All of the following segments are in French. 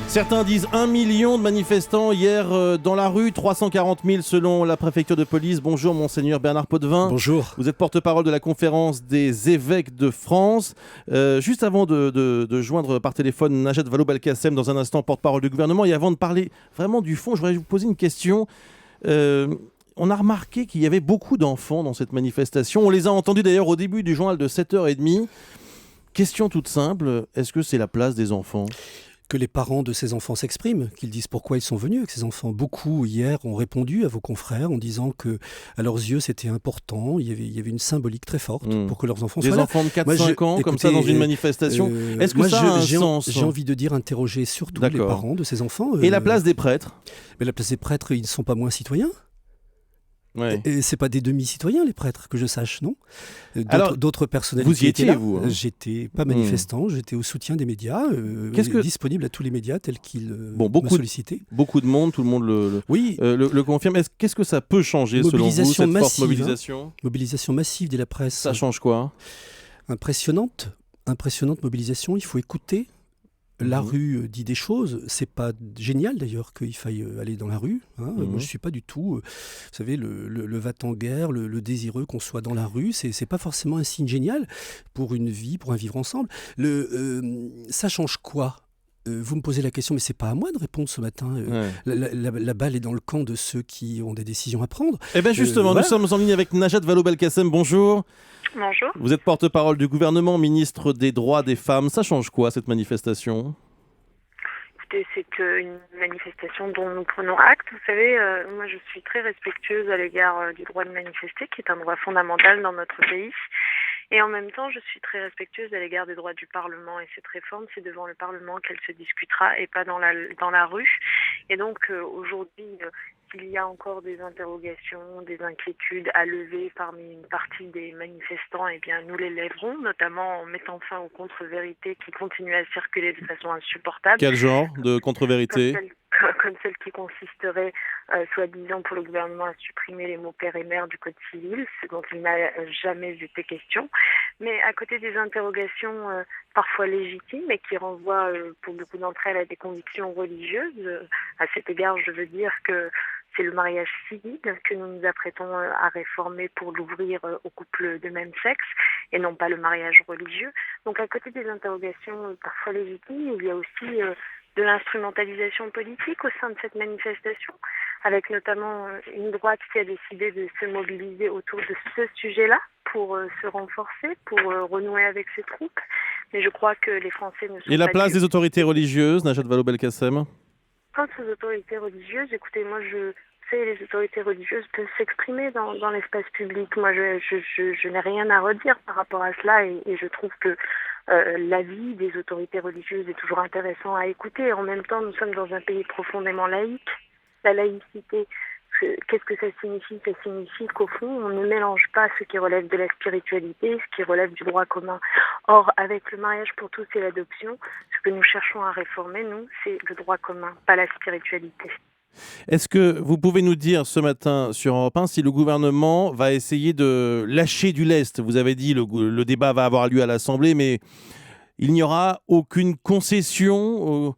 Certains disent 1 million de manifestants hier dans la rue, 340 000 selon la préfecture de police. Bonjour Monseigneur Bernard Potvin. Bonjour. Vous êtes porte-parole de la conférence des évêques de France. Juste avant de joindre par téléphone Najat Vallaud-Belkacem, dans un instant porte-parole du gouvernement, et avant de parler vraiment du fond, je voudrais vous poser une question. On a remarqué qu'il y avait beaucoup d'enfants dans cette manifestation. On les a entendus d'ailleurs au début du journal de 7h30. Question toute simple, est-ce que c'est la place des enfants ? Que les parents de ces enfants s'expriment, qu'ils disent pourquoi ils sont venus avec ces enfants. Beaucoup hier ont répondu à vos confrères en disant que à leurs yeux c'était important, il y avait une symbolique très forte pour que leurs enfants soient là. Des enfants de 4-5 ans comme ça dans une manifestation, est-ce que ça a un sens ? J'ai envie de dire interroger surtout les parents de ces enfants. Et la place des prêtres ? Mais la place des prêtres, ils ne sont pas moins citoyens. Ouais. Et c'est pas des demi-citoyens les prêtres que je sache, non ? D'autres personnalités. Vous y étiez, vous hein ? J'étais pas manifestant, j'étais au soutien des médias, disponible à tous les médias tels qu'ils me sollicitaient. Beaucoup de monde, tout le monde le confirme. Qu'est-ce que ça peut changer selon vous, cette forte mobilisation ? Mobilisation massive de la presse. Ça change quoi ? Impressionnante mobilisation, il faut écouter. La rue dit des choses, c'est pas génial d'ailleurs qu'il faille aller dans la rue. Moi je suis pas du tout, vous savez, le va-t-en-guerre, le désireux qu'on soit dans la rue, c'est pas forcément un signe génial pour une vie, pour un vivre ensemble. Ça change quoi ? Vous me posez la question, mais c'est pas à moi de répondre ce matin. La balle est dans le camp de ceux qui ont des décisions à prendre. Eh bien justement, nous sommes en ligne avec Najat Vallaud-Belkacem. Bonjour. Bonjour. Vous êtes porte-parole du gouvernement, ministre des droits des femmes. Ça change quoi, cette manifestation ? Écoutez, c'est une manifestation dont nous prenons acte. Vous savez, moi je suis très respectueuse à l'égard du droit de manifester, qui est un droit fondamental dans notre pays. Et en même temps, je suis très respectueuse à l'égard des droits du Parlement. Et cette réforme, c'est devant le Parlement qu'elle se discutera et pas dans la rue. Et donc, aujourd'hui, s'il y a encore des interrogations, des inquiétudes à lever parmi une partie des manifestants, eh bien, nous les lèverons, notamment en mettant fin aux contre-vérités qui continuent à circuler de façon insupportable. Quel genre de contre-vérités ? Comme celle qui consisterait, soi-disant pour le gouvernement, à supprimer les mots père et mère du Code civil, ce dont il n'a jamais été question. Mais à côté des interrogations parfois légitimes et qui renvoient pour beaucoup d'entre elles à des convictions religieuses, à cet égard, je veux dire que c'est le mariage civil que nous nous apprêtons à réformer pour l'ouvrir aux couples de même sexe et non pas le mariage religieux. Donc à côté des interrogations parfois légitimes, il y a aussi de l'instrumentalisation politique au sein de cette manifestation, avec notamment une droite qui a décidé de se mobiliser autour de ce sujet-là pour se renforcer, pour renouer avec ses troupes. Mais je crois que les Français ne sont pas... Et la place des autorités religieuses, Najat Vallaud-Belkacem ? Quant aux autorités religieuses, écoutez, moi je sais, les autorités religieuses peuvent s'exprimer dans l'espace public. Moi je n'ai rien à redire par rapport à cela et je trouve que l'avis des autorités religieuses est toujours intéressant à écouter. En même temps, nous sommes dans un pays profondément laïque. La laïcité, qu'est-ce que ça signifie ? Ça signifie qu'au fond, on ne mélange pas ce qui relève de la spiritualité, ce qui relève du droit commun. Or, avec le mariage pour tous et l'adoption, ce que nous cherchons à réformer, nous, c'est le droit commun, pas la spiritualité. Est-ce que vous pouvez nous dire ce matin sur Europe 1 si le gouvernement va essayer de lâcher du lest ? Vous avez dit le débat va avoir lieu à l'Assemblée, mais il n'y aura aucune concession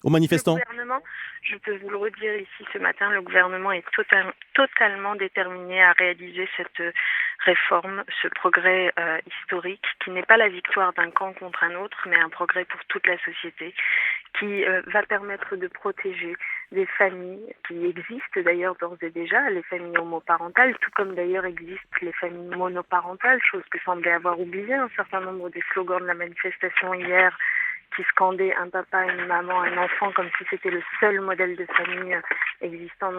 aux manifestants ? Le gouvernement, je peux vous le redire ici ce matin, le gouvernement est totalement déterminé à réaliser cette réforme, ce progrès historique qui n'est pas la victoire d'un camp contre un autre, mais un progrès pour toute la société qui va permettre de protéger des familles qui existent d'ailleurs d'ores et déjà, les familles homoparentales, tout comme d'ailleurs existent les familles monoparentales, chose que semblait avoir oublié un certain nombre des slogans de la manifestation hier qui scandaient un papa, une maman, un enfant comme si c'était le seul modèle de famille existant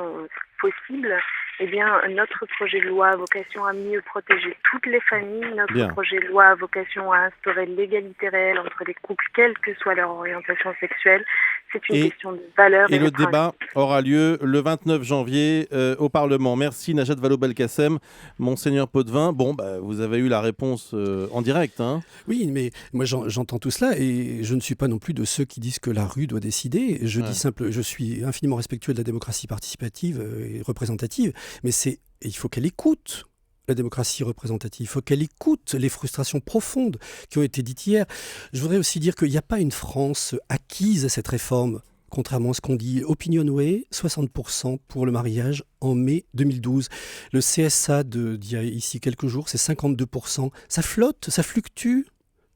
possible. Eh bien, notre projet de loi a vocation à mieux protéger toutes les familles. Notre projet de loi a vocation à instaurer l'égalité réelle entre les couples, quelle que soit leur orientation sexuelle. C'est une question de valeur. Et le débat aura lieu le 29 janvier au Parlement. Merci Najat Vallaud-Belkacem. Monseigneur Potvin, vous avez eu la réponse en direct. Hein ? Oui, mais moi j'entends tout cela et je ne suis pas non plus de ceux qui disent que la rue doit décider. Je suis infiniment respectueux de la démocratie participative et représentative, mais il faut qu'elle écoute la démocratie représentative. Il faut qu'elle écoute les frustrations profondes qui ont été dites hier. Je voudrais aussi dire qu'il n'y a pas une France acquise à cette réforme. Contrairement à ce qu'on dit, Opinionway, 60% pour le mariage en mai 2012. Le CSA d'il y a ici quelques jours, c'est 52%. Ça flotte, ça fluctue.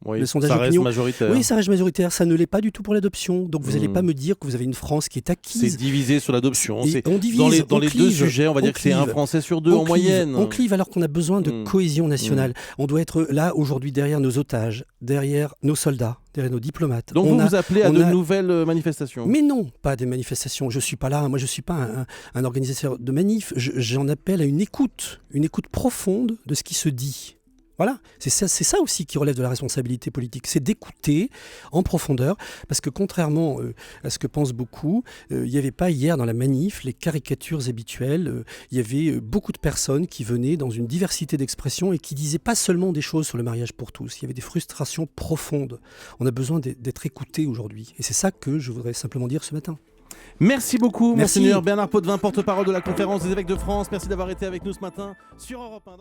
Oui, Le sondage ça reste opinion. majoritaire. Oui, ça reste majoritaire. Ça ne l'est pas du tout pour l'adoption. Donc vous n'allez pas me dire que vous avez une France qui est acquise. C'est divisé sur l'adoption. Et on divise, dans les deux clive, sujets, on va dire que c'est un Français sur deux en moyenne. On clive alors qu'on a besoin de cohésion nationale. On doit être là aujourd'hui derrière nos otages, derrière nos soldats, derrière nos diplomates. Donc vous appelez à de nouvelles manifestations? Mais non, pas des manifestations. Je ne suis pas là. Moi, je ne suis pas un organisateur de manifs. J'en appelle à une écoute profonde de ce qui se dit. Voilà, c'est ça aussi qui relève de la responsabilité politique, c'est d'écouter en profondeur, parce que contrairement à ce que pensent beaucoup, il n'y avait pas hier dans la manif les caricatures habituelles, il y avait beaucoup de personnes qui venaient dans une diversité d'expressions et qui disaient pas seulement des choses sur le mariage pour tous, il y avait des frustrations profondes. On a besoin d'être écouté aujourd'hui, et c'est ça que je voudrais simplement dire ce matin. Merci beaucoup, Merci. Monseigneur Bernard Potvin, porte-parole de la Conférence des évêques de France. Merci d'avoir été avec nous ce matin sur Europe 1.